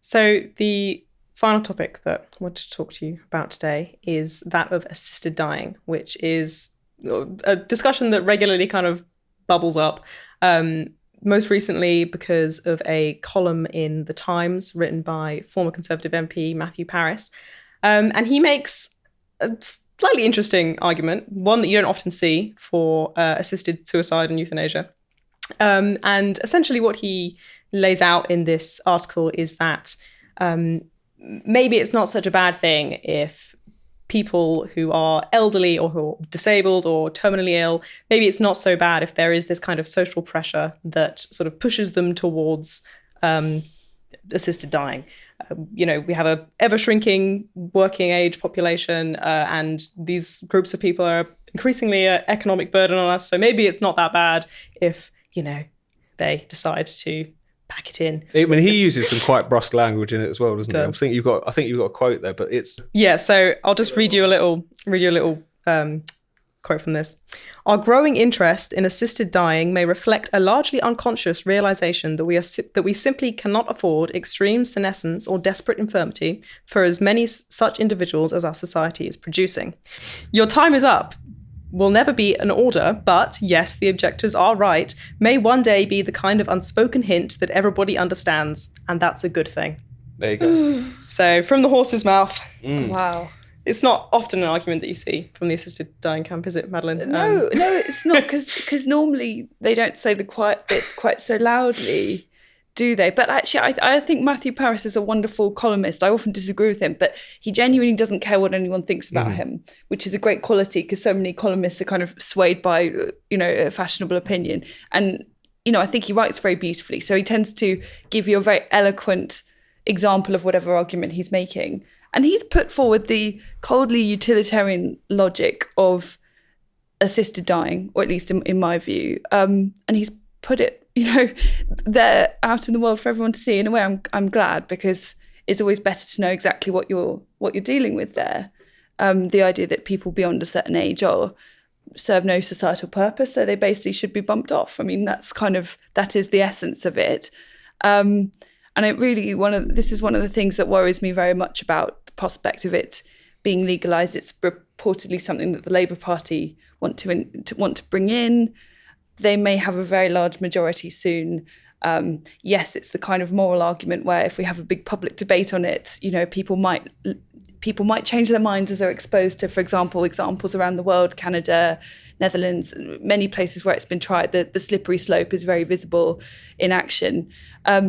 So the final topic that I wanted to talk to you about today is that of assisted dying, which is a discussion that regularly kind of bubbles up. Most recently because of a column in The Times written by former Conservative MP Matthew Parris. And he makes a slightly interesting argument, one that you don't often see for assisted suicide and euthanasia. And essentially what he lays out in this article is that maybe it's not such a bad thing if people who are elderly or who are disabled or terminally ill, maybe it's not so bad if there is this kind of social pressure that sort of pushes them towards assisted dying. We have a ever-shrinking working age population, and these groups of people are increasingly an economic burden on us. So maybe it's not that bad if, they decide to pack it in. I mean, he uses some quite brusque language in it as well, doesn't he? I think you've got a quote there, but it's So I'll just read you a little quote from this. Our growing interest in assisted dying may reflect a largely unconscious realization that we simply cannot afford extreme senescence or desperate infirmity for as many such individuals as our society is producing. Your time is up will never be an order, but yes, the objectors are right, may one day be the kind of unspoken hint that everybody understands, and that's a good thing. There you go. So, from the horse's mouth. Wow. It's not often an argument that you see from the assisted dying camp, is it, Madeline? No, it's not, because normally they don't say the quiet bit quite so loudly, do they? But actually, I think Matthew Parris is a wonderful columnist. I often disagree with him, but he genuinely doesn't care what anyone thinks about him, which is a great quality, because so many columnists are kind of swayed by, a fashionable opinion. And, I think he writes very beautifully. So he tends to give you a very eloquent example of whatever argument he's making. And he's put forward the coldly utilitarian logic of assisted dying, or at least in my view. And he's put it, there out in the world for everyone to see. In a way, I'm glad, because it's always better to know exactly what you're dealing with there. The idea that people beyond a certain age serve no societal purpose, so they basically should be bumped off. I mean, that is the essence of it. And it really this is one of the things that worries me very much about the prospect of it being legalised. It's reportedly something that the Labour Party want to bring in. They may have a very large majority soon. Yes, it's the kind of moral argument where if we have a big public debate on it, people might change their minds as they're exposed to, for example, examples around the world, Canada, Netherlands, many places where it's been tried. The slippery slope is very visible in action.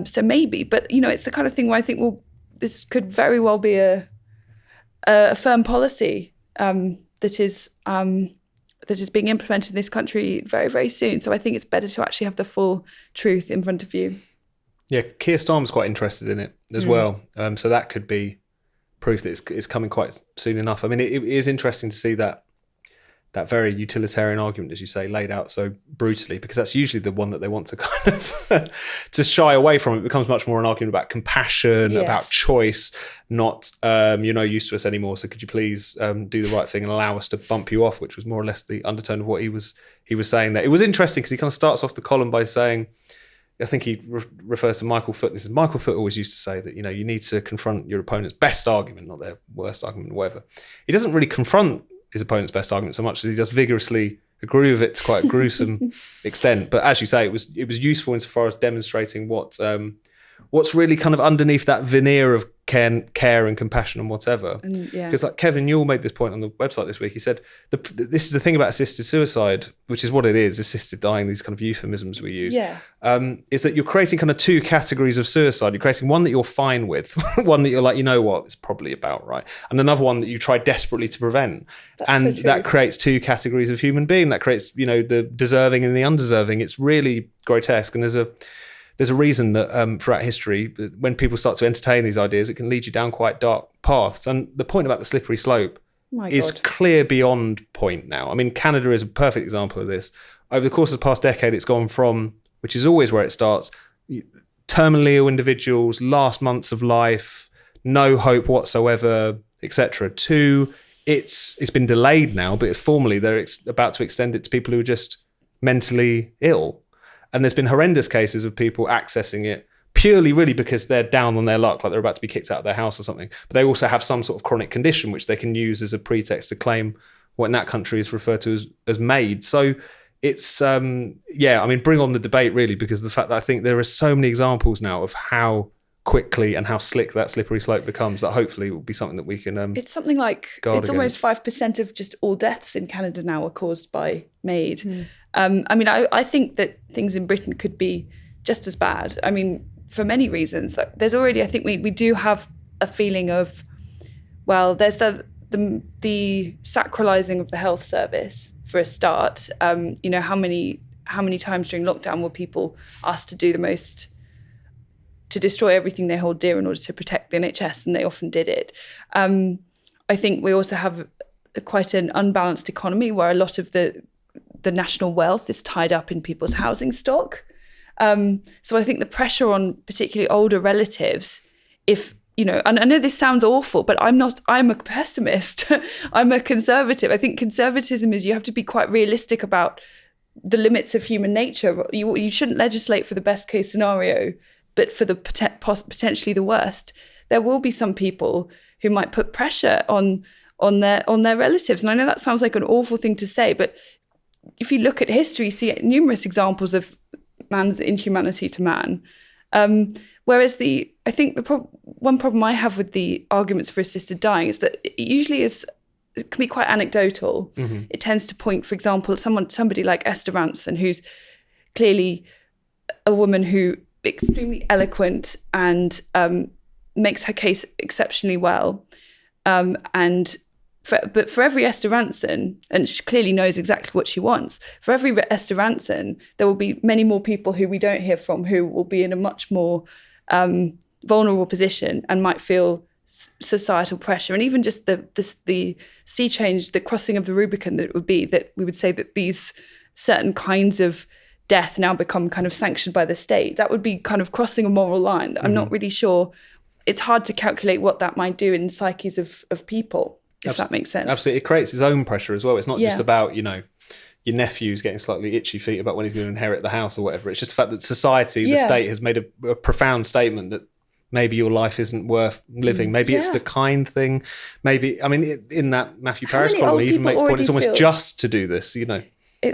So maybe, but it's the kind of thing where I think, well, this could very well be a firm policy that is being implemented in this country very, very soon. So I think it's better to actually have the full truth in front of you. Yeah, Keir Starmer's quite interested in it as well. So that could be proof that it's coming quite soon enough. I mean, it is interesting to see that very utilitarian argument, as you say, laid out so brutally, because that's usually the one that they want to kind of to shy away from. It becomes much more an argument about compassion, about choice, not you're no use to us anymore, so could you please do the right thing and allow us to bump you off, which was more or less the undertone of what he was saying there. It was interesting because he kind of starts off the column by saying, I think he refers to Michael Foot, and he says, Michael Foot always used to say that, you need to confront your opponent's best argument, not their worst argument, whatever. He doesn't really confront his opponent's best argument so much as he does vigorously agree with it to quite a gruesome extent. But as you say, it was useful insofar as demonstrating what's really kind of underneath that veneer of care and compassion and whatever. Because like Kevin Newell made this point on the website this week. He said, this is the thing about assisted suicide, which is what it is, assisted dying, these kind of euphemisms we use, is that you're creating kind of two categories of suicide. You're creating one that you're fine with, one that you're like, it's probably about right, and another one that you try desperately to prevent. And that creates two categories of human being. That creates, the deserving and the undeserving. It's really grotesque. And there's a reason that throughout history, when people start to entertain these ideas, it can lead you down quite dark paths. And the point about the slippery slope is clear beyond point now. I mean, Canada is a perfect example of this. Over the course of the past decade, it's gone from, which is always where it starts, terminally ill individuals, last months of life, no hope whatsoever, etc., to it's been delayed now, but formally they're about to extend it to people who are just mentally ill. And there's been horrendous cases of people accessing it purely really because they're down on their luck, like they're about to be kicked out of their house or something. But they also have some sort of chronic condition which they can use as a pretext to claim what in that country is referred to as MAID. So it's, I mean, bring on the debate really, because of the fact that I think there are so many examples now of how quickly and how slick that slippery slope becomes, that hopefully will be something that we can it's something like it's almost 5% of just all deaths in Canada now are caused by MAID. I mean, I think that things in Britain could be just as bad. I mean, for many reasons. Like, there's already, I think we do have a feeling of, well, there's the sacralizing of the health service for a start. You know, how many times during lockdown were people asked to do the most, to destroy everything they hold dear in order to protect the NHS, and they often did it. I think we also have quite an unbalanced economy where a lot of the national wealth is tied up in people's housing stock. So I think the pressure on particularly older relatives, if, you know, and I know this sounds awful, but I'm a pessimist. I'm a conservative. I think conservatism is, you have to be quite realistic about the limits of human nature. You shouldn't legislate for the best case scenario, but for the potentially the worst. There will be some people who might put pressure on their relatives. And I know that sounds like an awful thing to say, but if you look at history, you see numerous examples of man's inhumanity to man. Whereas I think one problem I have with the arguments for assisted dying is that it can be quite anecdotal. Mm-hmm. It tends to point, for example, somebody like Esther Rantzen, who's clearly a woman who extremely eloquent and makes her case exceptionally well. But for every Esther Rantzen, and she clearly knows exactly what she wants, for every Esther Rantzen, there will be many more people who we don't hear from, who will be in a much more vulnerable position and might feel societal pressure. And even just the sea change, the crossing of the Rubicon, that it would be that we would say that these certain kinds of death now become kind of sanctioned by the state. That would be kind of crossing a moral line that I'm not really sure. It's hard to calculate what that might do in psyches of people. If that makes sense. Absolutely. It creates its own pressure as well. It's not just about, you know, your nephew's getting slightly itchy feet about when he's going to inherit the house or whatever. It's just the fact that society, the state, has made a profound statement that maybe your life isn't worth living. Maybe it's the kind thing. Maybe, I mean, in that Matthew Paris column, he even makes the point it's almost just to do this, you know.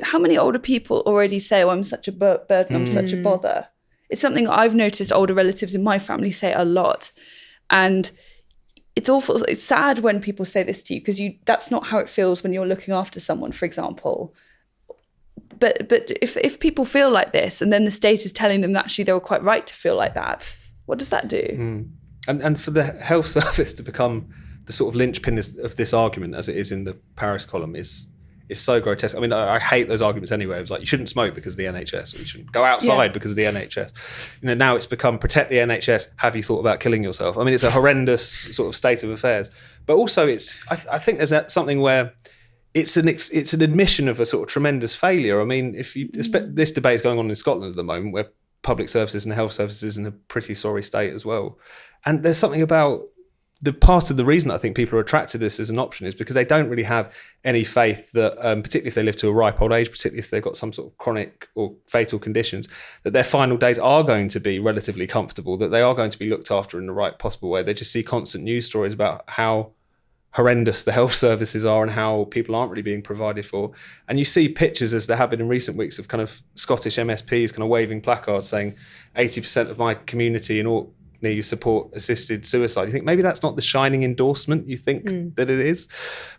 How many older people already say, oh, I'm such a burden, I'm such a bother? It's something I've noticed older relatives in my family say a lot. And it's awful. It's sad when people say this to you, because that's not how it feels when you're looking after someone, for example. But if people feel like this, and then the state is telling them that actually they were quite right to feel like that, what does that do? And for the health service to become the sort of linchpin of this argument, as it is in the Paris column, is so grotesque. I mean, I hate those arguments anyway. It was like, you shouldn't smoke because of the NHS, or you shouldn't go outside because of the NHS. You know, now it's become protect the NHS. Have you thought about killing yourself? I mean, it's a horrendous sort of state of affairs. But also, I think there's something where it's an admission of a sort of tremendous failure. I mean, this debate is going on in Scotland at the moment, where public services and health services in a pretty sorry state as well. And there's something about the part of the reason I think people are attracted to this as an option is because they don't really have any faith that, particularly if they live to a ripe old age, particularly if they've got some sort of chronic or fatal conditions, that their final days are going to be relatively comfortable, that they are going to be looked after in the right possible way. They just see constant news stories about how horrendous the health services are and how people aren't really being provided for. And you see pictures, as there have been in recent weeks, of kind of Scottish MSPs kind of waving placards saying 80% of my community in Orkney you support assisted suicide. You think maybe that's not the shining endorsement you think that it is.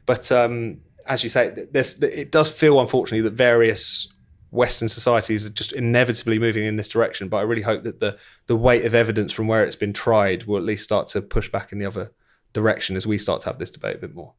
But as you say, it does feel, unfortunately, that various Western societies are just inevitably moving in this direction. But I really hope that the weight of evidence from where it's been tried will at least start to push back in the other direction as we start to have this debate a bit more.